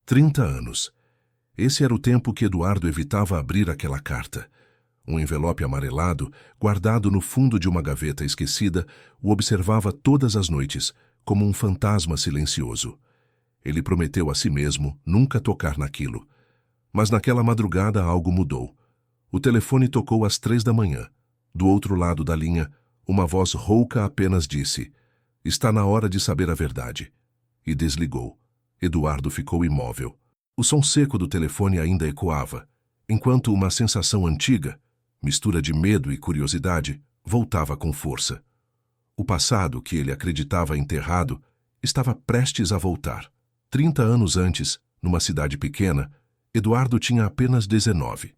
30 anos. Esse era o tempo que Eduardo evitava abrir aquela carta. Um envelope amarelado, guardado no fundo de uma gaveta esquecida, o observava todas as noites, como um fantasma silencioso. Ele prometeu a si mesmo nunca tocar naquilo. Mas naquela madrugada algo mudou. O telefone tocou às 3 da manhã. Do outro lado da linha, uma voz rouca apenas disse: "Está na hora de saber a verdade." E desligou. Eduardo ficou imóvel. O som seco do telefone ainda ecoava, enquanto uma sensação antiga, mistura de medo e curiosidade, voltava com força. O passado, que ele acreditava enterrado, estava prestes a voltar. 30 anos antes, numa cidade pequena, Eduardo tinha apenas 19.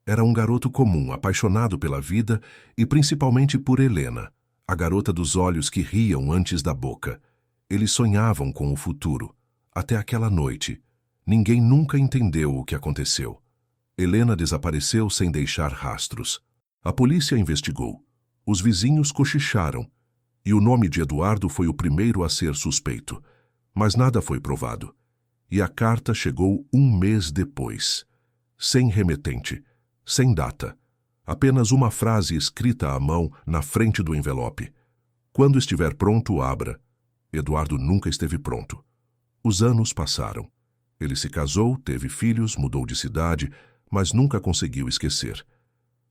Era um garoto comum, apaixonado pela vida e principalmente por Helena, a garota dos olhos que riam antes da boca. Eles sonhavam com o futuro. Até aquela noite. Ninguém nunca entendeu o que aconteceu. Helena desapareceu sem deixar rastros. A polícia investigou. Os vizinhos cochicharam. E o nome de Eduardo foi o primeiro a ser suspeito. Mas nada foi provado. E a carta chegou um mês depois. Sem remetente. Sem data. Apenas uma frase escrita à mão na frente do envelope. Quando estiver pronto, abra. Eduardo nunca esteve pronto. Os anos passaram. Ele se casou, teve filhos, mudou de cidade, mas nunca conseguiu esquecer.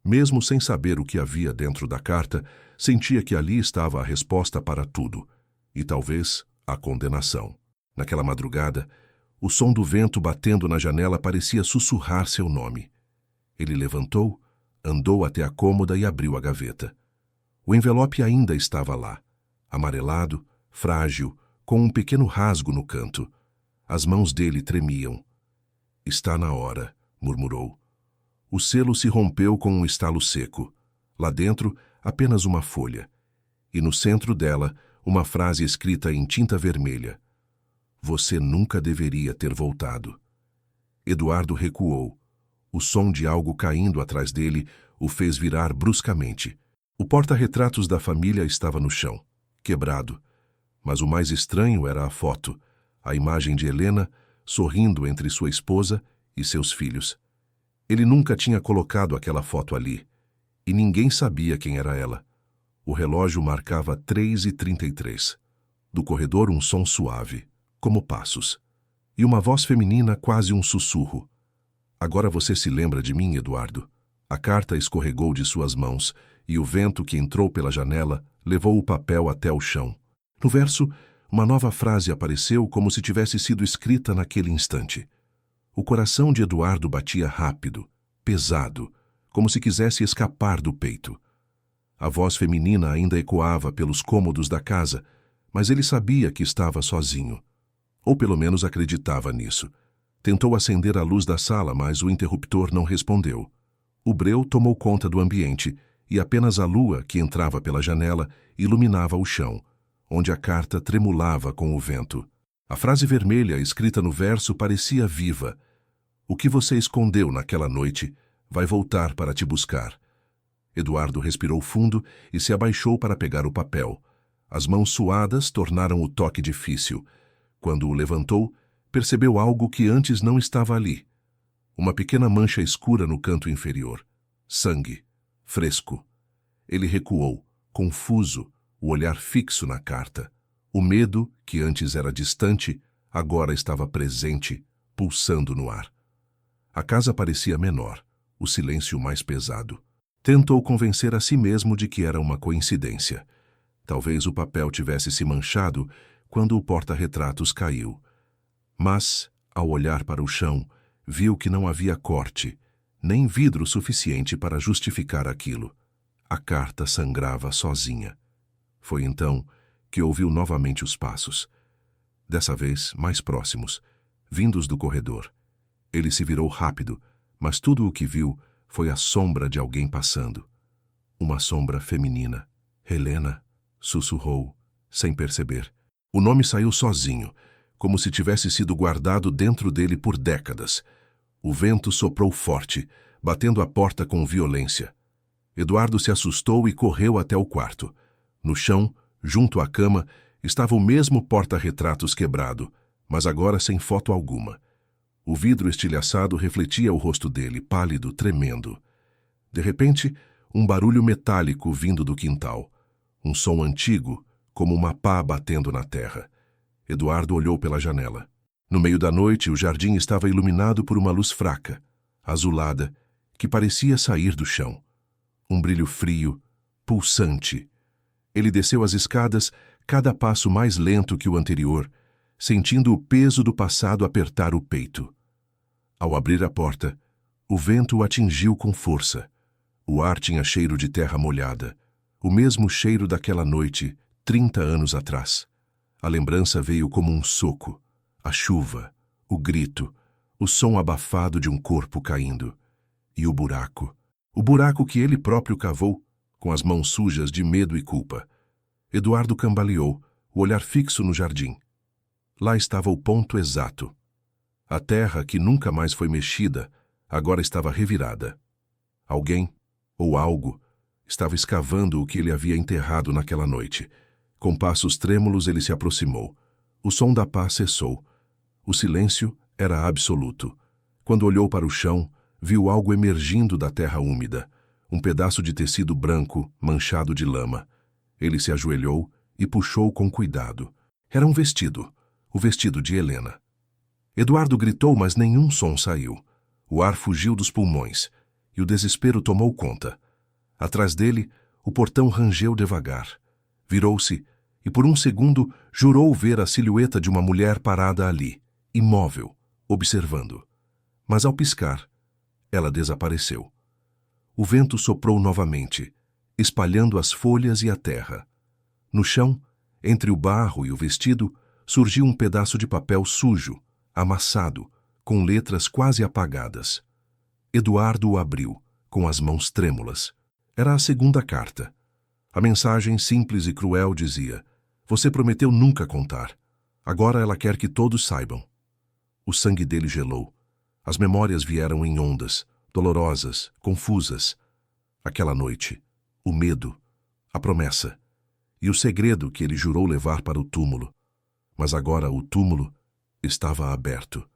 Mesmo sem saber o que havia dentro da carta, sentia que ali estava a resposta para tudo, e talvez a condenação. Naquela madrugada, o som do vento batendo na janela parecia sussurrar seu nome. Ele levantou, andou até a cômoda e abriu a gaveta. O envelope ainda estava lá, amarelado, frágil, com um pequeno rasgo no canto. As mãos dele tremiam. "Está na hora", murmurou. O selo se rompeu com um estalo seco. Lá dentro, apenas uma folha. E no centro dela, uma frase escrita em tinta vermelha. "Você nunca deveria ter voltado." Eduardo recuou. O som de algo caindo atrás dele o fez virar bruscamente. O porta-retratos da família estava no chão, quebrado. Mas o mais estranho era a foto, a imagem de Helena sorrindo entre sua esposa e seus filhos. Ele nunca tinha colocado aquela foto ali, e ninguém sabia quem era ela. O relógio marcava 3h33. Do corredor um som suave, como passos. E uma voz feminina, quase um sussurro. "Agora você se lembra de mim, Eduardo?" A carta escorregou de suas mãos, e o vento que entrou pela janela levou o papel até o chão. No verso, uma nova frase apareceu como se tivesse sido escrita naquele instante. O coração de Eduardo batia rápido, pesado, como se quisesse escapar do peito. A voz feminina ainda ecoava pelos cômodos da casa, mas ele sabia que estava sozinho. Ou pelo menos acreditava nisso. Tentou acender a luz da sala, mas o interruptor não respondeu. O breu tomou conta do ambiente, e apenas a lua, que entrava pela janela, iluminava o chão, onde a carta tremulava com o vento. A frase vermelha escrita no verso parecia viva. "O que você escondeu naquela noite vai voltar para te buscar." Eduardo respirou fundo e se abaixou para pegar o papel. As mãos suadas tornaram o toque difícil. Quando o levantou, percebeu algo que antes não estava ali. Uma pequena mancha escura no canto inferior. Sangue. Fresco. Ele recuou, confuso, o olhar fixo na carta. O medo, que antes era distante, agora estava presente, pulsando no ar. A casa parecia menor, o silêncio mais pesado. Tentou convencer a si mesmo de que era uma coincidência. Talvez o papel tivesse se manchado quando o porta-retratos caiu. Mas, ao olhar para o chão, viu que não havia corte, nem vidro suficiente para justificar aquilo. A carta sangrava sozinha. Foi então que ouviu novamente os passos. Dessa vez, mais próximos, vindos do corredor. Ele se virou rápido, mas tudo o que viu foi a sombra de alguém passando. Uma sombra feminina. "Helena", sussurrou, sem perceber. O nome saiu sozinho, como se tivesse sido guardado dentro dele por décadas. O vento soprou forte, batendo a porta com violência. Eduardo se assustou e correu até o quarto. No chão, junto à cama, estava o mesmo porta-retratos quebrado, mas agora sem foto alguma. O vidro estilhaçado refletia o rosto dele, pálido, tremendo. De repente, um barulho metálico vindo do quintal. Um som antigo, como uma pá batendo na terra. Eduardo olhou pela janela. No meio da noite, o jardim estava iluminado por uma luz fraca, azulada, que parecia sair do chão. Um brilho frio, pulsante. Ele desceu as escadas, cada passo mais lento que o anterior, sentindo o peso do passado apertar o peito. Ao abrir a porta, o vento o atingiu com força. O ar tinha cheiro de terra molhada, o mesmo cheiro daquela noite, 30 anos atrás. A lembrança veio como um soco. A chuva, o grito, o som abafado de um corpo caindo. E o buraco que ele próprio cavou, com as mãos sujas de medo e culpa. Eduardo cambaleou, o olhar fixo no jardim. Lá estava o ponto exato. A terra, que nunca mais foi mexida, agora estava revirada. Alguém, ou algo, estava escavando o que ele havia enterrado naquela noite. Com passos trêmulos ele se aproximou. O som da pá cessou. O silêncio era absoluto. Quando olhou para o chão, viu algo emergindo da terra úmida. Um pedaço de tecido branco, manchado de lama. Ele se ajoelhou e puxou com cuidado. Era um vestido, o vestido de Helena. Eduardo gritou, mas nenhum som saiu. O ar fugiu dos pulmões, e o desespero tomou conta. Atrás dele, o portão rangeu devagar. Virou-se, e por um segundo jurou ver a silhueta de uma mulher parada ali, imóvel, observando. Mas ao piscar, ela desapareceu. O vento soprou novamente, espalhando as folhas e a terra. No chão, entre o barro e o vestido, surgiu um pedaço de papel sujo, amassado, com letras quase apagadas. Eduardo o abriu, com as mãos trêmulas. Era a segunda carta. A mensagem simples e cruel dizia: "Você prometeu nunca contar. Agora ela quer que todos saibam." O sangue dele gelou. As memórias vieram em ondas, dolorosas, confusas. Aquela noite, o medo, a promessa e o segredo que ele jurou levar para o túmulo. Mas agora o túmulo estava aberto.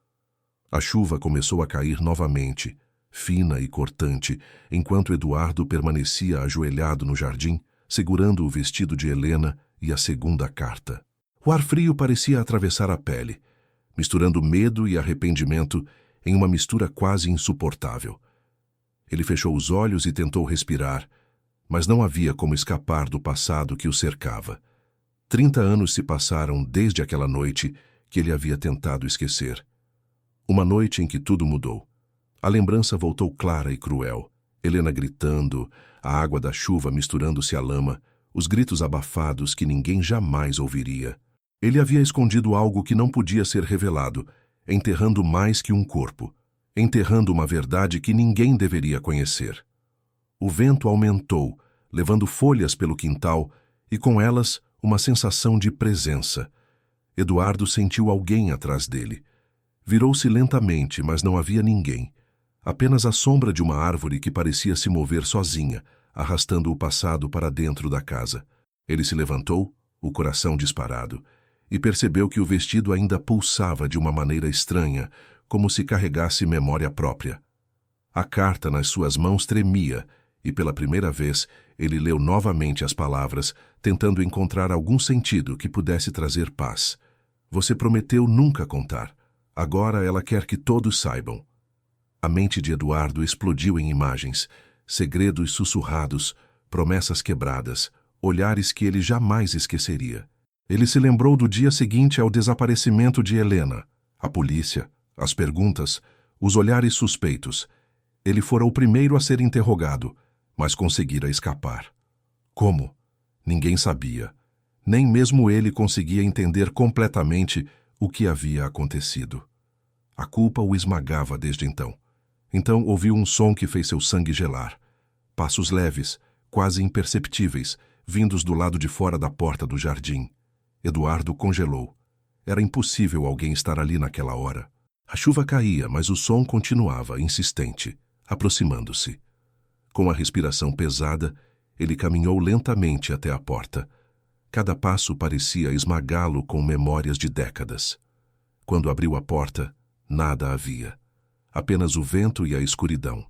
A chuva começou a cair novamente, fina e cortante, enquanto Eduardo permanecia ajoelhado no jardim, segurando o vestido de Helena e a segunda carta. O ar frio parecia atravessar a pele, misturando medo e arrependimento em uma mistura quase insuportável. Ele fechou os olhos e tentou respirar, mas não havia como escapar do passado que o cercava. 30 anos se passaram desde aquela noite que ele havia tentado esquecer. Uma noite em que tudo mudou. A lembrança voltou clara e cruel. Helena gritando, a água da chuva misturando-se à lama, os gritos abafados que ninguém jamais ouviria. Ele havia escondido algo que não podia ser revelado, enterrando mais que um corpo, enterrando uma verdade que ninguém deveria conhecer. O vento aumentou, levando folhas pelo quintal, e com elas uma sensação de presença. Eduardo sentiu alguém atrás dele. Virou-se lentamente, mas não havia ninguém. Apenas a sombra de uma árvore que parecia se mover sozinha, arrastando o passado para dentro da casa. Ele se levantou, o coração disparado, e percebeu que o vestido ainda pulsava de uma maneira estranha, como se carregasse memória própria. A carta nas suas mãos tremia, e pela primeira vez ele leu novamente as palavras, tentando encontrar algum sentido que pudesse trazer paz. "Você prometeu nunca contar. Agora ela quer que todos saibam." A mente de Eduardo explodiu em imagens, segredos sussurrados, promessas quebradas, olhares que ele jamais esqueceria. Ele se lembrou do dia seguinte ao desaparecimento de Helena, a polícia, as perguntas, os olhares suspeitos. Ele fora o primeiro a ser interrogado, mas conseguira escapar. Como? Ninguém sabia. Nem mesmo ele conseguia entender completamente o que havia acontecido. A culpa o esmagava desde então. Então ouviu um som que fez seu sangue gelar. Passos leves, quase imperceptíveis, vindos do lado de fora da porta do jardim. Eduardo congelou. Era impossível alguém estar ali naquela hora. A chuva caía, mas o som continuava, insistente, aproximando-se. Com a respiração pesada, ele caminhou lentamente até a porta. Cada passo parecia esmagá-lo com memórias de décadas. Quando abriu a porta, Nada havia. Apenas o vento e a escuridão.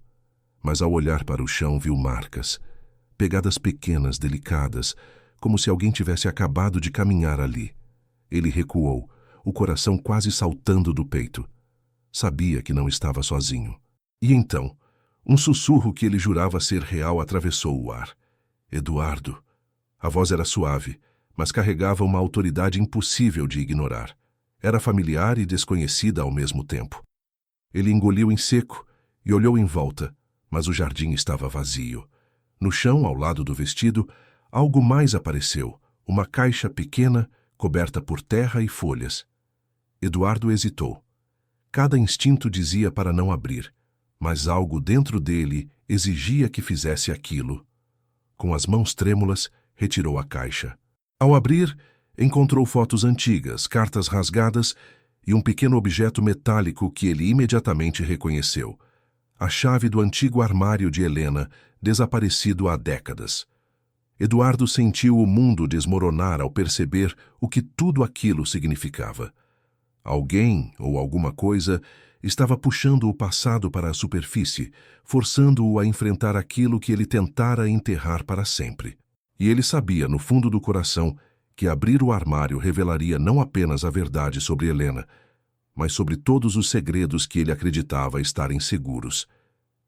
Mas ao olhar para o chão viu marcas, pegadas pequenas, delicadas, como se alguém tivesse acabado de caminhar ali. Ele recuou, o coração quase saltando do peito. Sabia que não estava sozinho. E então, um sussurro que ele jurava ser real atravessou o ar. Eduardo. A voz era suave, mas carregava uma autoridade impossível de ignorar. Era familiar e desconhecida ao mesmo tempo. Ele engoliu em seco e olhou em volta, mas o jardim estava vazio. No chão, ao lado do vestido, algo mais apareceu, uma caixa pequena, coberta por terra e folhas. Eduardo hesitou. Cada instinto dizia para não abrir, mas algo dentro dele exigia que fizesse aquilo. Com as mãos trêmulas, retirou a caixa. Ao abrir, encontrou fotos antigas, cartas rasgadas e um pequeno objeto metálico que ele imediatamente reconheceu. A chave do antigo armário de Helena, desaparecido há décadas. Eduardo sentiu o mundo desmoronar ao perceber o que tudo aquilo significava. Alguém ou alguma coisa estava puxando o passado para a superfície, forçando-o a enfrentar aquilo que ele tentara enterrar para sempre. E ele sabia, no fundo do coração, que abrir o armário revelaria não apenas a verdade sobre Helena, mas sobre todos os segredos que ele acreditava estarem seguros.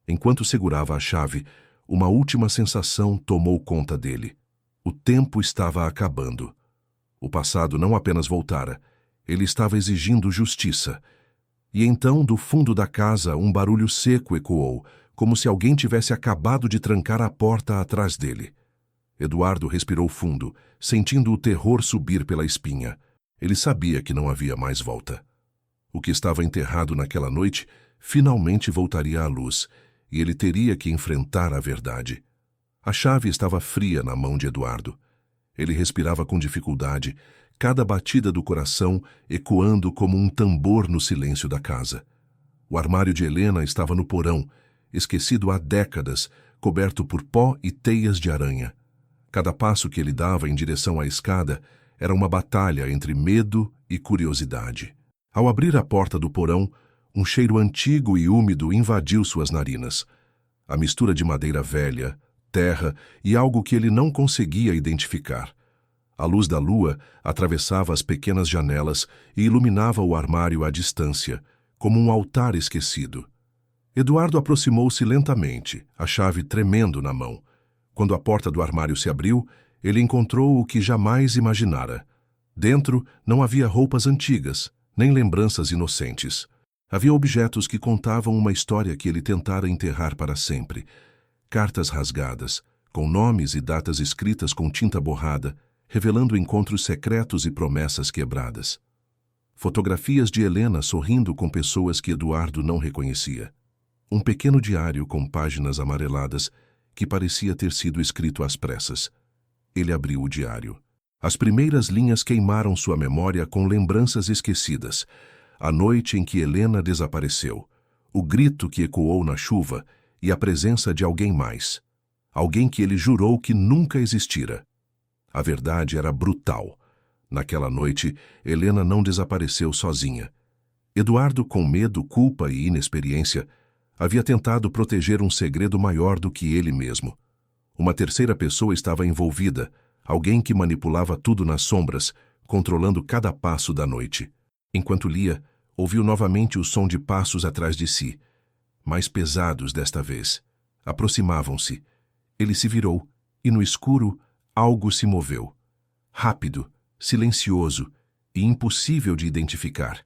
Enquanto segurava a chave, uma última sensação tomou conta dele. O tempo estava acabando. O passado não apenas voltara, ele estava exigindo justiça. E então, do fundo da casa, um barulho seco ecoou, como se alguém tivesse acabado de trancar a porta atrás dele. Eduardo respirou fundo, sentindo o terror subir pela espinha. Ele sabia que não havia mais volta. O que estava enterrado naquela noite finalmente voltaria à luz, e ele teria que enfrentar a verdade. A chave estava fria na mão de Eduardo. Ele respirava com dificuldade, cada batida do coração ecoando como um tambor no silêncio da casa. O armário de Helena estava no porão, esquecido há décadas, coberto por pó e teias de aranha. Cada passo que ele dava em direção à escada era uma batalha entre medo e curiosidade. Ao abrir a porta do porão, um cheiro antigo e úmido invadiu suas narinas. A mistura de madeira velha, terra e algo que ele não conseguia identificar. A luz da lua atravessava as pequenas janelas e iluminava o armário à distância, como um altar esquecido. Eduardo aproximou-se lentamente, a chave tremendo na mão. Quando a porta do armário se abriu, ele encontrou o que jamais imaginara. Dentro não havia roupas antigas, nem lembranças inocentes. Havia objetos que contavam uma história que ele tentara enterrar para sempre. Cartas rasgadas, com nomes e datas escritas com tinta borrada, revelando encontros secretos e promessas quebradas. Fotografias de Helena sorrindo com pessoas que Eduardo não reconhecia. Um pequeno diário com páginas amareladas que parecia ter sido escrito às pressas. Ele abriu o diário. As primeiras linhas queimaram sua memória com lembranças esquecidas. A noite em que Helena desapareceu, o grito que ecoou na chuva e a presença de alguém mais. Alguém que ele jurou que nunca existira. A verdade era brutal. Naquela noite, Helena não desapareceu sozinha. Eduardo, com medo, culpa e inexperiência, havia tentado proteger um segredo maior do que ele mesmo. Uma terceira pessoa estava envolvida, alguém que manipulava tudo nas sombras, controlando cada passo da noite. Enquanto lia, ouviu novamente o som de passos atrás de si, mais pesados desta vez. Aproximavam-se. Ele se virou, e no escuro, algo se moveu. Rápido, silencioso e impossível de identificar.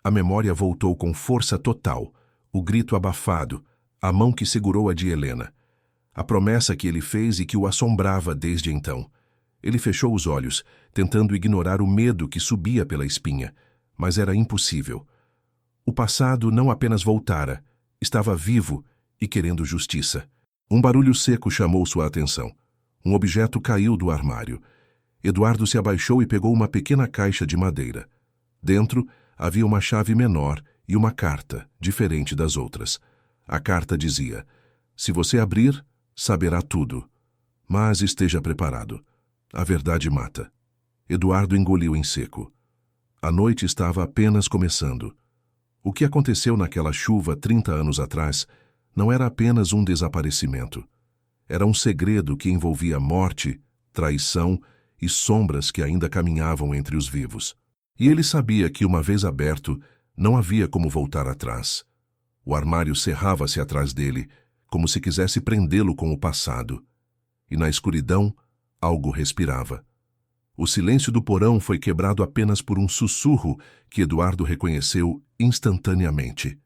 A memória voltou com força total, o grito abafado, a mão que segurou a de Helena. A promessa que ele fez e que o assombrava desde então. Ele fechou os olhos, tentando ignorar o medo que subia pela espinha, mas era impossível. O passado não apenas voltara, estava vivo e querendo justiça. Um barulho seco chamou sua atenção. Um objeto caiu do armário. Eduardo se abaixou e pegou uma pequena caixa de madeira. Dentro havia uma chave menor e uma carta, diferente das outras. A carta dizia: "Se você abrir, saberá tudo. Mas esteja preparado. A verdade mata." Eduardo engoliu em seco. A noite estava apenas começando. O que aconteceu naquela chuva 30 anos atrás não era apenas um desaparecimento. Era um segredo que envolvia morte, traição e sombras que ainda caminhavam entre os vivos. E ele sabia que, uma vez aberto, não havia como voltar atrás. O armário cerrava-se atrás dele, como se quisesse prendê-lo com o passado. E na escuridão, algo respirava. O silêncio do porão foi quebrado apenas por um sussurro que Eduardo reconheceu instantaneamente.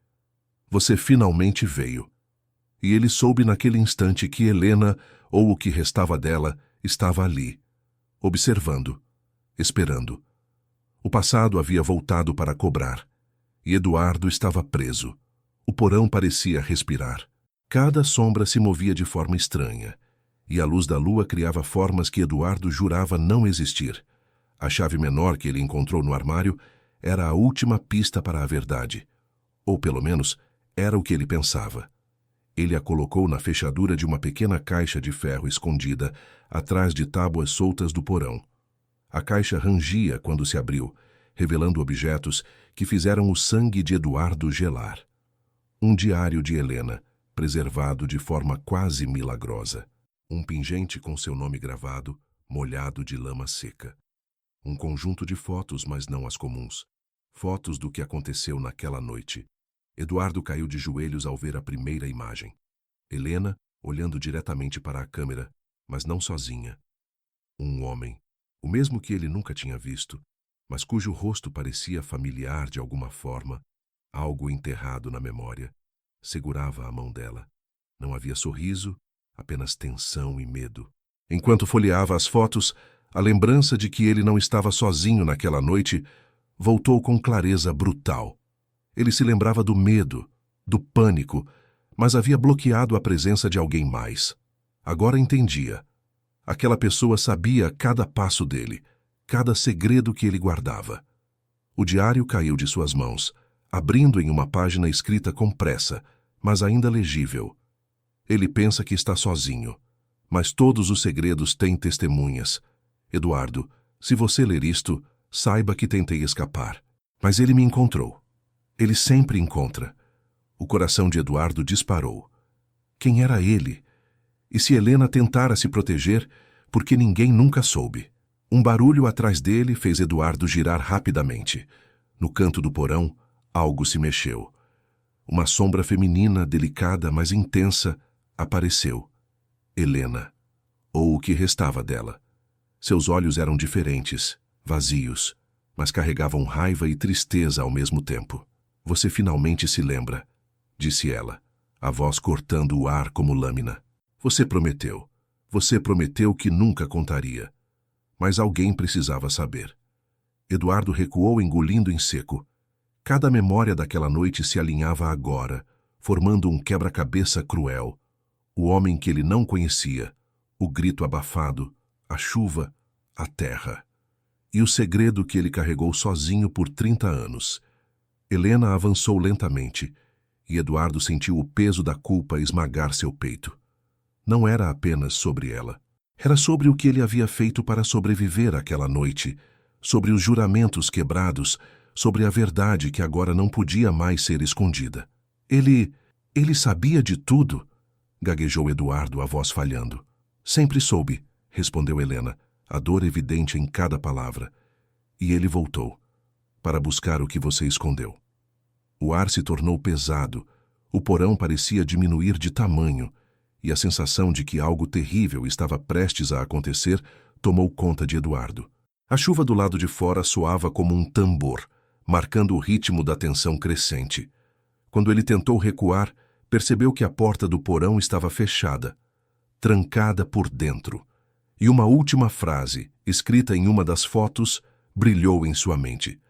Você finalmente veio. E ele soube naquele instante que Helena, ou o que restava dela, estava ali, observando, esperando. O passado havia voltado para cobrar, e Eduardo estava preso. O porão parecia respirar. Cada sombra se movia de forma estranha, e a luz da lua criava formas que Eduardo jurava não existir. A chave menor que ele encontrou no armário era a última pista para a verdade. Ou, pelo menos, era o que ele pensava. Ele a colocou na fechadura de uma pequena caixa de ferro escondida, atrás de tábuas soltas do porão. A caixa rangia quando se abriu, revelando objetos que fizeram o sangue de Eduardo gelar. Um diário de Helena, preservado de forma quase milagrosa. Um pingente com seu nome gravado, molhado de lama seca. Um conjunto de fotos, mas não as comuns. Fotos do que aconteceu naquela noite. Eduardo caiu de joelhos ao ver a primeira imagem. Helena, olhando diretamente para a câmera, mas não sozinha. Um homem, o mesmo que ele nunca tinha visto, mas cujo rosto parecia familiar de alguma forma, algo enterrado na memória, segurava a mão dela. Não havia sorriso, apenas tensão e medo. Enquanto folheava as fotos, a lembrança de que ele não estava sozinho naquela noite voltou com clareza brutal. Ele se lembrava do medo, do pânico, mas havia bloqueado a presença de alguém mais. Agora entendia. Aquela pessoa sabia cada passo dele, cada segredo que ele guardava. O diário caiu de suas mãos, abrindo em uma página escrita com pressa, mas ainda legível. Ele pensa que está sozinho, mas todos os segredos têm testemunhas. Eduardo, se você ler isto, saiba que tentei escapar. Mas ele me encontrou. Ele sempre encontra. O coração de Eduardo disparou. Quem era ele? E se Helena tentara se proteger, porque ninguém nunca soube? Um barulho atrás dele fez Eduardo girar rapidamente. No canto do porão, algo se mexeu. Uma sombra feminina, delicada, mas intensa, apareceu. Helena, ou o que restava dela. Seus olhos eram diferentes, vazios, mas carregavam raiva e tristeza ao mesmo tempo. Você finalmente se lembra, disse ela, a voz cortando o ar como lâmina. Você prometeu que nunca contaria. Mas alguém precisava saber. Eduardo recuou, engolindo em seco. Cada memória daquela noite se alinhava agora, formando um quebra-cabeça cruel. O homem que ele não conhecia, o grito abafado, a chuva, a terra. E o segredo que ele carregou sozinho por 30 anos. Helena avançou lentamente, e Eduardo sentiu o peso da culpa esmagar seu peito. Não era apenas sobre ela. Era sobre o que ele havia feito para sobreviver àquela noite, sobre os juramentos quebrados, sobre a verdade que agora não podia mais ser escondida. Ele sabia de tudo, gaguejou Eduardo, a voz falhando. Sempre soube, respondeu Helena, a dor evidente em cada palavra. E ele voltou, para buscar o que você escondeu. O ar se tornou pesado, o porão parecia diminuir de tamanho, e a sensação de que algo terrível estava prestes a acontecer tomou conta de Eduardo. A chuva do lado de fora soava como um tambor, marcando o ritmo da tensão crescente. Quando ele tentou recuar, percebeu que a porta do porão estava fechada, trancada por dentro, e uma última frase, escrita em uma das fotos, brilhou em sua mente.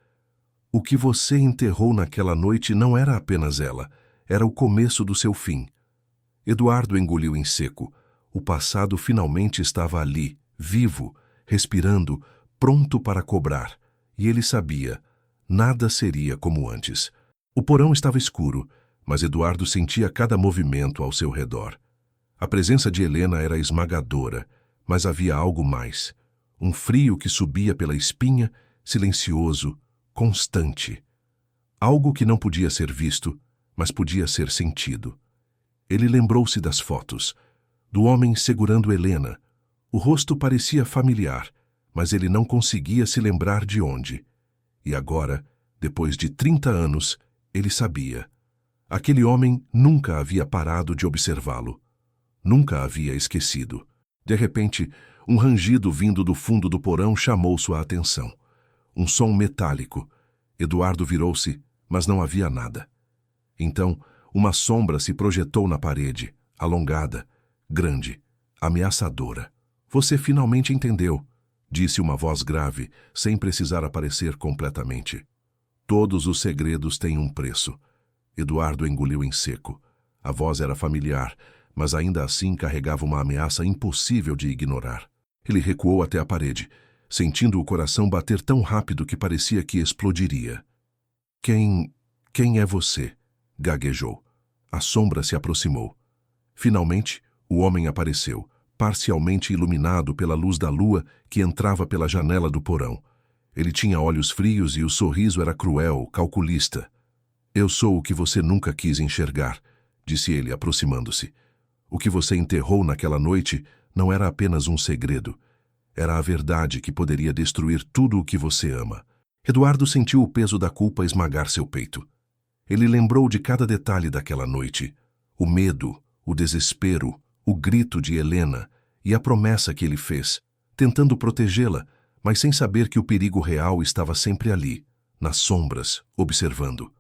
O que você enterrou naquela noite não era apenas ela, era o começo do seu fim. Eduardo engoliu em seco. O passado finalmente estava ali, vivo, respirando, pronto para cobrar. E ele sabia, nada seria como antes. O porão estava escuro, mas Eduardo sentia cada movimento ao seu redor. A presença de Helena era esmagadora, mas havia algo mais. Um frio que subia pela espinha, silencioso, constante. Algo que não podia ser visto, mas podia ser sentido. Ele lembrou-se das fotos, do homem segurando Helena. O rosto parecia familiar, mas ele não conseguia se lembrar de onde. E agora, depois de 30 anos, ele sabia. Aquele homem nunca havia parado de observá-lo. Nunca havia esquecido. De repente, um rangido vindo do fundo do porão chamou sua atenção. Um som metálico. Eduardo virou-se, mas não havia nada. Então, uma sombra se projetou na parede, alongada, grande, ameaçadora. Você finalmente entendeu, disse uma voz grave, sem precisar aparecer completamente. Todos os segredos têm um preço. Eduardo engoliu em seco. A voz era familiar, mas ainda assim carregava uma ameaça impossível de ignorar. Ele recuou até a parede, sentindo o coração bater tão rápido que parecia que explodiria. Quem é você? Gaguejou. A sombra se aproximou. Finalmente, o homem apareceu, parcialmente iluminado pela luz da lua que entrava pela janela do porão. Ele tinha olhos frios e o sorriso era cruel, calculista. Eu sou o que você nunca quis enxergar, disse ele, aproximando-se. O que você enterrou naquela noite não era apenas um segredo. Era a verdade que poderia destruir tudo o que você ama. Eduardo sentiu o peso da culpa esmagar seu peito. Ele lembrou de cada detalhe daquela noite. O medo, o desespero, o grito de Helena e a promessa que ele fez, tentando protegê-la, mas sem saber que o perigo real estava sempre ali, nas sombras, observando.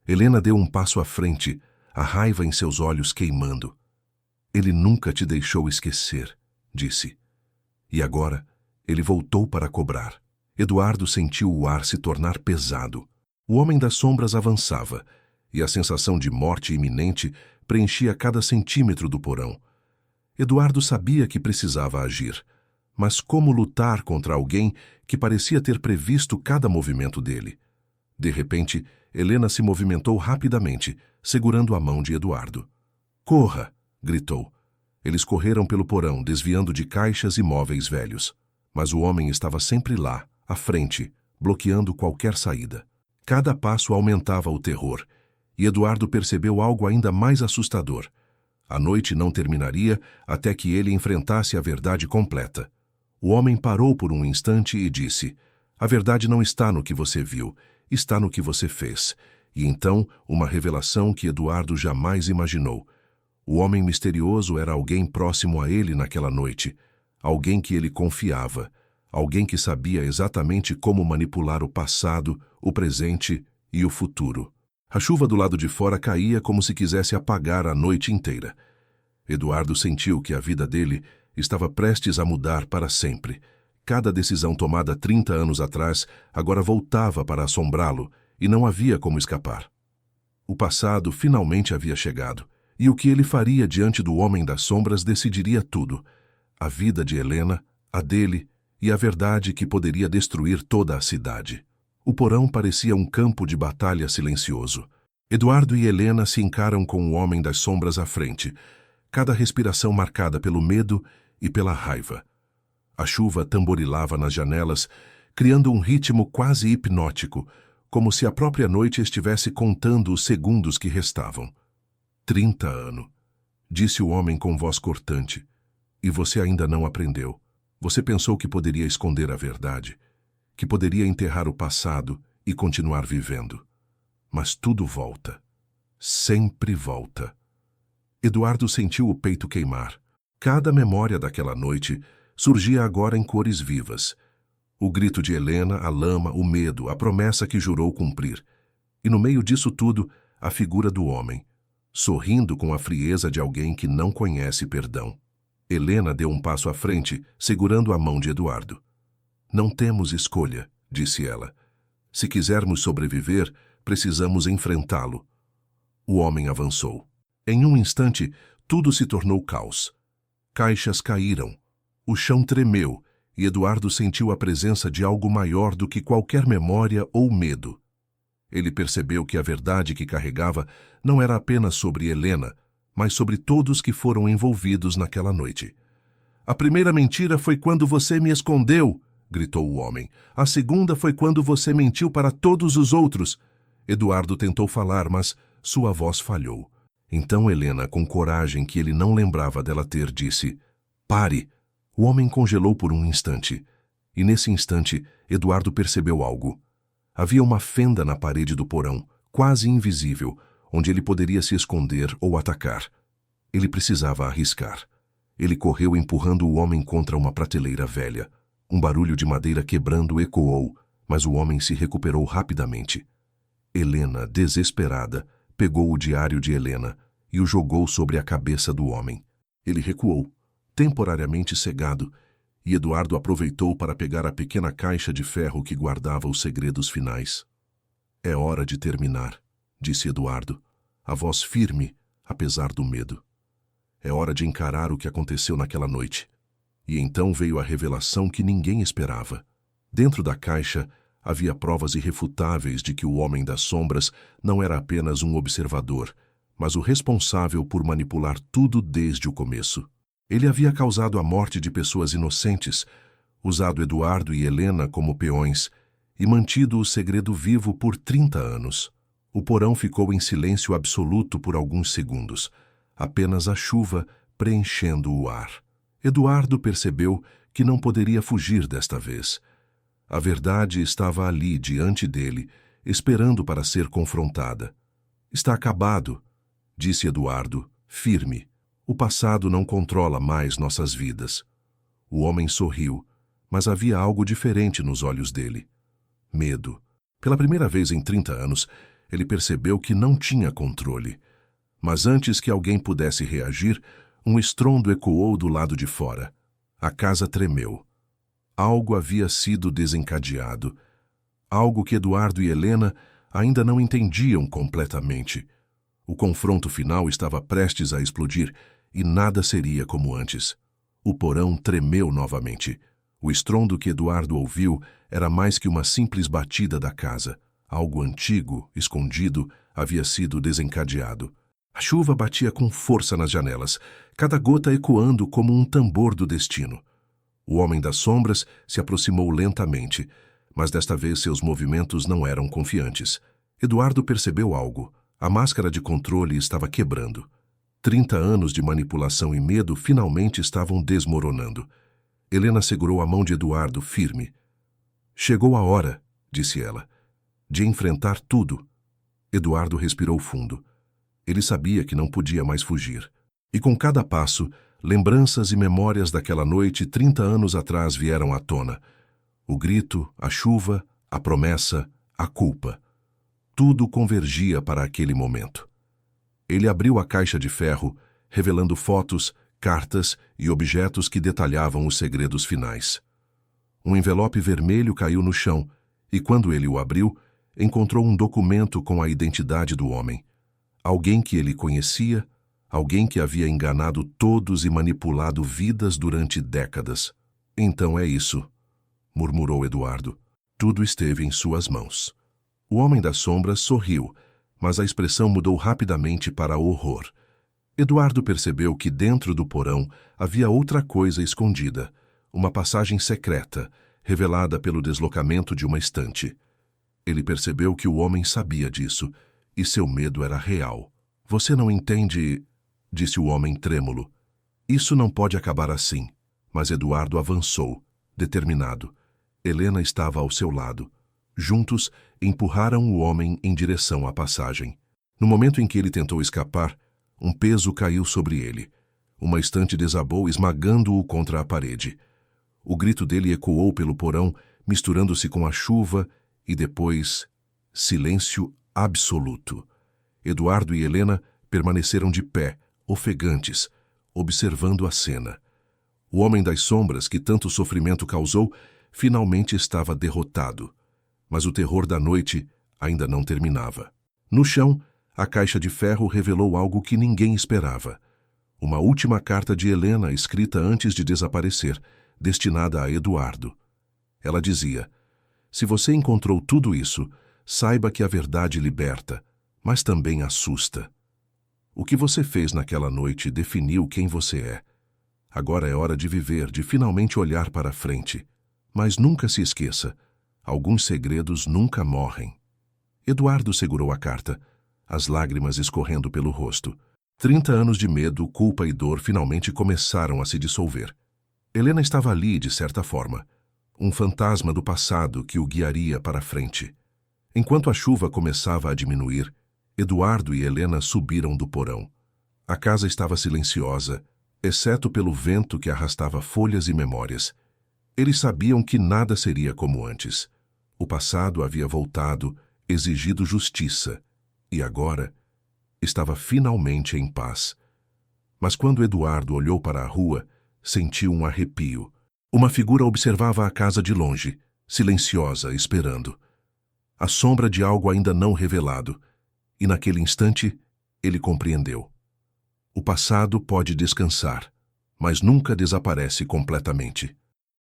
Helena deu um passo à frente, a raiva em seus olhos queimando. Ele nunca te deixou esquecer, disse. E agora, ele voltou para cobrar. Eduardo sentiu o ar se tornar pesado. O homem das sombras avançava, e a sensação de morte iminente preenchia cada centímetro do porão. Eduardo sabia que precisava agir, mas como lutar contra alguém que parecia ter previsto cada movimento dele? De repente, Helena se movimentou rapidamente, segurando a mão de Eduardo. "Corra!" gritou. Eles correram pelo porão, desviando de caixas e móveis velhos. Mas o homem estava sempre lá, à frente, bloqueando qualquer saída. Cada passo aumentava o terror, e Eduardo percebeu algo ainda mais assustador. A noite não terminaria até que ele enfrentasse a verdade completa. O homem parou por um instante e disse: "A verdade não está no que você viu, está no que você fez." E então, uma revelação que Eduardo jamais imaginou. O homem misterioso era alguém próximo a ele naquela noite, alguém que ele confiava, alguém que sabia exatamente como manipular o passado, o presente e o futuro. A chuva do lado de fora caía como se quisesse apagar a noite inteira. Eduardo sentiu que a vida dele estava prestes a mudar para sempre. Cada decisão tomada 30 anos atrás agora voltava para assombrá-lo e não havia como escapar. O passado finalmente havia chegado. E o que ele faria diante do homem das sombras decidiria tudo. A vida de Helena, a dele e a verdade que poderia destruir toda a cidade. O porão parecia um campo de batalha silencioso. Eduardo e Helena se encaram com o homem das sombras à frente, cada respiração marcada pelo medo e pela raiva. A chuva tamborilava nas janelas, criando um ritmo quase hipnótico, como se a própria noite estivesse contando os segundos que restavam. 30 anos, disse o homem com voz cortante. E você ainda não aprendeu. Você pensou que poderia esconder a verdade, que poderia enterrar o passado e continuar vivendo. Mas tudo volta. Sempre volta. Eduardo sentiu o peito queimar. Cada memória daquela noite surgia agora em cores vivas. O grito de Helena, a lama, o medo, a promessa que jurou cumprir. E no meio disso tudo, a figura do homem, sorrindo com a frieza de alguém que não conhece perdão. Helena deu um passo à frente, segurando a mão de Eduardo. "Não temos escolha", disse ela. "Se quisermos sobreviver, precisamos enfrentá-lo." O homem avançou. Em um instante, tudo se tornou caos. Caixas caíram. O chão tremeu, e Eduardo sentiu a presença de algo maior do que qualquer memória ou medo. Ele percebeu que a verdade que carregava não era apenas sobre Helena, mas sobre todos que foram envolvidos naquela noite. "A primeira mentira foi quando você me escondeu", gritou o homem. "A segunda foi quando você mentiu para todos os outros. Eduardo tentou falar, mas sua voz falhou. Então Helena, com coragem que ele não lembrava dela ter, disse: "Pare!" O homem congelou por um instante. E nesse instante, Eduardo percebeu algo. Havia uma fenda na parede do porão, quase invisível, onde ele poderia se esconder ou atacar. Ele precisava arriscar. Ele correu empurrando o homem contra uma prateleira velha. Um barulho de madeira quebrando ecoou, mas o homem se recuperou rapidamente. Helena, desesperada, pegou o diário de Helena e o jogou sobre a cabeça do homem. Ele recuou, temporariamente cegado, e Eduardo aproveitou para pegar a pequena caixa de ferro que guardava os segredos finais. "É hora de terminar", disse Eduardo, a voz firme, apesar do medo. "É hora de encarar o que aconteceu naquela noite." E então veio a revelação que ninguém esperava. Dentro da caixa havia provas irrefutáveis de que o Homem das Sombras não era apenas um observador, mas o responsável por manipular tudo desde o começo. Ele havia causado a morte de pessoas inocentes, usado Eduardo e Helena como peões e mantido o segredo vivo por 30 anos. O porão ficou em silêncio absoluto por alguns segundos, apenas a chuva preenchendo o ar. Eduardo percebeu que não poderia fugir desta vez. A verdade estava ali, diante dele, esperando para ser confrontada. "Está acabado", disse Eduardo, firme. "O passado não controla mais nossas vidas." O homem sorriu, mas havia algo diferente nos olhos dele. Medo. Pela primeira vez em 30 anos, ele percebeu que não tinha controle. Mas antes que alguém pudesse reagir, um estrondo ecoou do lado de fora. A casa tremeu. Algo havia sido desencadeado. Algo que Eduardo e Helena ainda não entendiam completamente. O confronto final estava prestes a explodir e nada seria como antes. O porão tremeu novamente. O estrondo que Eduardo ouviu era mais que uma simples batida da casa. Algo antigo, escondido, havia sido desencadeado. A chuva batia com força nas janelas, cada gota ecoando como um tambor do destino. O Homem das Sombras se aproximou lentamente, mas desta vez seus movimentos não eram confiantes. Eduardo percebeu algo. A máscara de controle estava quebrando. 30 anos de manipulação e medo finalmente estavam desmoronando. Helena segurou a mão de Eduardo firme. "Chegou a hora", disse ela, "de enfrentar tudo." Eduardo respirou fundo. Ele sabia que não podia mais fugir. E com cada passo, lembranças e memórias daquela noite 30 anos atrás vieram à tona. O grito, a chuva, a promessa, a culpa. Tudo convergia para aquele momento. Ele abriu a caixa de ferro, revelando fotos, cartas e objetos que detalhavam os segredos finais. Um envelope vermelho caiu no chão e, quando ele o abriu, encontrou um documento com a identidade do homem. Alguém que ele conhecia, alguém que havia enganado todos e manipulado vidas durante décadas. "Então é isso", murmurou Eduardo. Tudo esteve em suas mãos. O Homem das Sombras sorriu, mas a expressão mudou rapidamente para horror. Eduardo percebeu que dentro do porão havia outra coisa escondida, uma passagem secreta, revelada pelo deslocamento de uma estante. Ele percebeu que o homem sabia disso, e seu medo era real. "Você não entende", disse o homem trêmulo. "Isso não pode acabar assim." Mas Eduardo avançou, determinado. Helena estava ao seu lado. Juntos, empurraram o homem em direção à passagem. No momento em que ele tentou escapar, um peso caiu sobre ele. Uma estante desabou, esmagando-o contra a parede. O grito dele ecoou pelo porão, misturando-se com a chuva, e depois, silêncio absoluto. Eduardo e Helena permaneceram de pé, ofegantes, observando a cena. O Homem das Sombras, que tanto sofrimento causou, finalmente estava derrotado. Mas o terror da noite ainda não terminava. No chão, a caixa de ferro revelou algo que ninguém esperava. Uma última carta de Helena escrita antes de desaparecer, destinada a Eduardo. Ela dizia: "Se você encontrou tudo isso, saiba que a verdade liberta, mas também assusta. O que você fez naquela noite definiu quem você é. Agora é hora de viver, de finalmente olhar para frente. Mas nunca se esqueça, alguns segredos nunca morrem." Eduardo segurou a carta, as lágrimas escorrendo pelo rosto. 30 anos de medo, culpa e dor finalmente começaram a se dissolver. Helena estava ali, de certa forma, um fantasma do passado que o guiaria para a frente. Enquanto a chuva começava a diminuir, Eduardo e Helena subiram do porão. A casa estava silenciosa, exceto pelo vento que arrastava folhas e memórias. Eles sabiam que nada seria como antes. O passado havia voltado, exigido justiça, e agora estava finalmente em paz. Mas quando Eduardo olhou para a rua, sentiu um arrepio. Uma figura observava a casa de longe, silenciosa, esperando. A sombra de algo ainda não revelado, e naquele instante ele compreendeu. O passado pode descansar, mas nunca desaparece completamente.